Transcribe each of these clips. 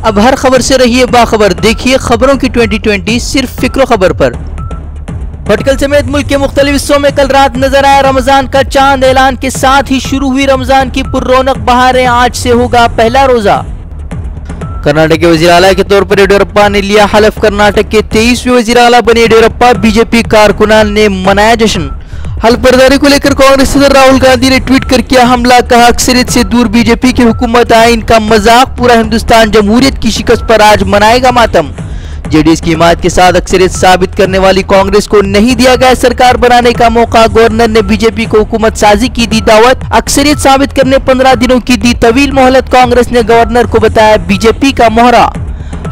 अब हर खबर से रहिए बाखबर। देखिए खबरों की 2020 सिर्फ फिक्रो खबर पर। भटकल समेत मुल्क के मुख्तलिफ हिस्सों में कल रात नजर आया रमजान का चांद। ऐलान के साथ ही शुरू हुई रमजान की पुर्रौनक बहारें। आज से होगा पहला रोजा। कर्नाटक के वजीर आला के तौर पर येडियुरप्पा ने लिया हलफ। कर्नाटक के 23वें वजीर आला बने येडियुरप्पा। बीजेपी कारकुनान ने मनाया जश्न। हल्फ बर्दारी को लेकर कांग्रेस सदर राहुल गांधी ने ट्वीट कर किया हमला। कहा अक्सरियत से दूर बीजेपी की हुकूमत आइन का मजाक। पूरा हिंदुस्तान जमहूरियत की शिकस्त पर आज मनाएगा मातम। जेडीएस की हिमायत के साथ अक्सरियत साबित करने वाली कांग्रेस को नहीं दिया गया सरकार बनाने का मौका। गवर्नर ने बीजेपी को हुकूमत साजी की दी दावत। अक्सरियत साबित करने 15 दिनों की दी तवील मोहलत। कांग्रेस ने गवर्नर को बताया बीजेपी का मोहरा।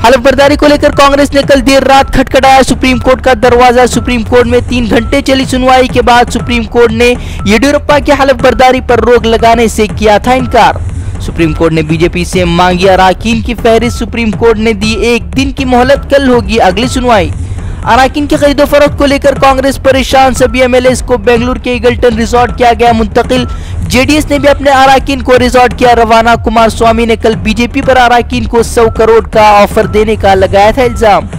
हलफ बर्दारी को लेकर कांग्रेस ने कल देर रात खटखटाया सुप्रीम कोर्ट का दरवाजा। सुप्रीम कोर्ट में 3 घंटे चली सुनवाई के बाद सुप्रीम कोर्ट ने येडियुरप्पा की हलफ बर्दारी पर रोक लगाने से किया था इनकार। सुप्रीम कोर्ट ने बीजेपी से मांगी अराकीन की फहरिस्त। सुप्रीम कोर्ट ने दी 1 दिन की मोहलत। कल होगी अगली सुनवाई। अराकीन की खरीदो फरोख्त को लेकर कांग्रेस परेशान। सभी एमएलएस को बेंगलुरु के ईगल्टन रिजॉर्ट किया गया मुंतकिल। जेडीएस ने भी अपने अराकीन को रिजॉर्ट किया रवाना। कुमार स्वामी ने कल बीजेपी पर अराकीन को 100 करोड़ का ऑफर देने का लगाया था इल्जाम।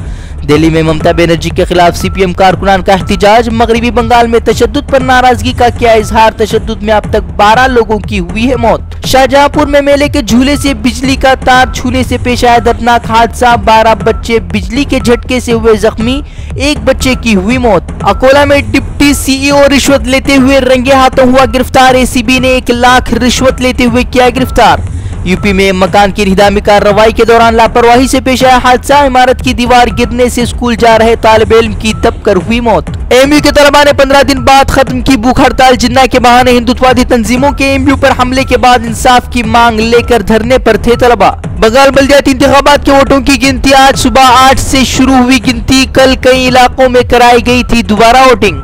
दिल्ली में ममता बनर्जी के खिलाफ सीपीएम कारकुनान का एहतिजाज। मगरबी बंगाल में तशद्दुद पर नाराजगी का किया इजहार। तशद्दुद में अब तक 12 लोगों की हुई है मौत। शाहजहांपुर में मेले के झूले से बिजली का तार छूने से पेश आया दर्दनाक हादसा। 12 बच्चे बिजली के झटके से हुए जख्मी। 1 बच्चे की हुई मौत। अकोला में डिप्टी सीईओ रिश्वत लेते हुए रंगे हाथों हुआ गिरफ्तार। एसीबी ने 1 लाख रिश्वत लेते हुए किया गिरफ्तार। यूपी में मकान की इंहिदामी कार्रवाई के दौरान लापरवाही से पेश आया हादसा। इमारत की दीवार गिरने से स्कूल जा रहे तालिब इल्म की दबकर हुई मौत। एमयू के तलबा ने 15 दिन बाद खत्म की भूख हड़ताल। जिन्ना के बहाने हिंदुत्ववादी तंजीमों के एमयू पर हमले के बाद इंसाफ की मांग लेकर धरने पर थे तलबा। बंगाल बल्दियाती इंतखाबात के वोटों की गिनती। आज सुबह 8 से शुरू हुई गिनती। कल कई इलाकों में कराई गई थी दोबारा वोटिंग।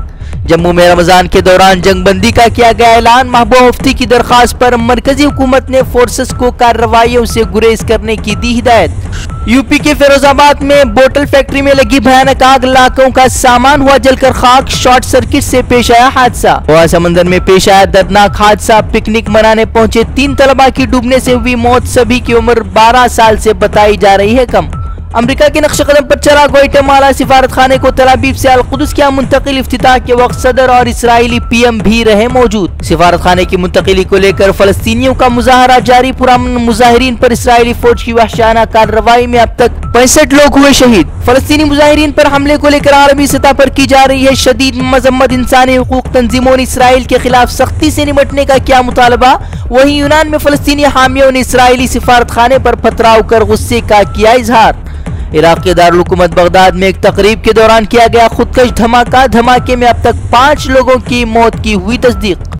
जम्मू में रमजान के दौरान जंगबंदी का किया गया ऐलान। महबूबा मुफ्ती की दरखास्त पर मरकजी हुकूमत ने फोर्सेस को कार्रवाइयों से गुरेज करने की दी हिदायत। यूपी के फिरोजाबाद में बोतल फैक्ट्री में लगी भयानक आग। लाखों का सामान हुआ जलकर खाक। शॉर्ट सर्किट से पेश आया हादसा। गोवा समंदर में पेश आया दर्दनाक हादसा। पिकनिक मनाने पहुंचे 3 तलबा की डूबने से हुई मौत। सभी की उम्र 12 साल से बताई जा रही है कम। अमेरिका के नक्शे कदम पर चला ग्वाटेमाला सिफारत खाने को तल अवीव से अल-कुद्स किया मुंतकिल। इफ्तिताह के वक्त सदर और इसराइली पीएम भी रहे मौजूद। सिफारत खाने की मुंतकिली को लेकर फलस्तीनियों का मुजाहरा जारी। पुरअमन मुजाहिरीन पर इसराइली फौज की वहशाना कार्रवाई में अब तक 65 लोग हुए शहीद। फलस्तीनी मुजाहिरीन पर हमले को लेकर आलमी सतह पर की जा रही है शदीद मजम्मत। इंसानी हुकूक तंजीमों ने इसराइल के खिलाफ सख्ती से निपटने का किया मुतालबा। वहीं यूनान में फलस्तीनी हामियों ने इसराइली सिफारत खाने पर पथराव कर गुस्से का किया इजहार। इराक के दारुल हुकूमत बगदाद में एक तकरीब के दौरान किया गया खुदकश धमाका। धमाके में अब तक 5 लोगों की मौत की हुई तस्दीक।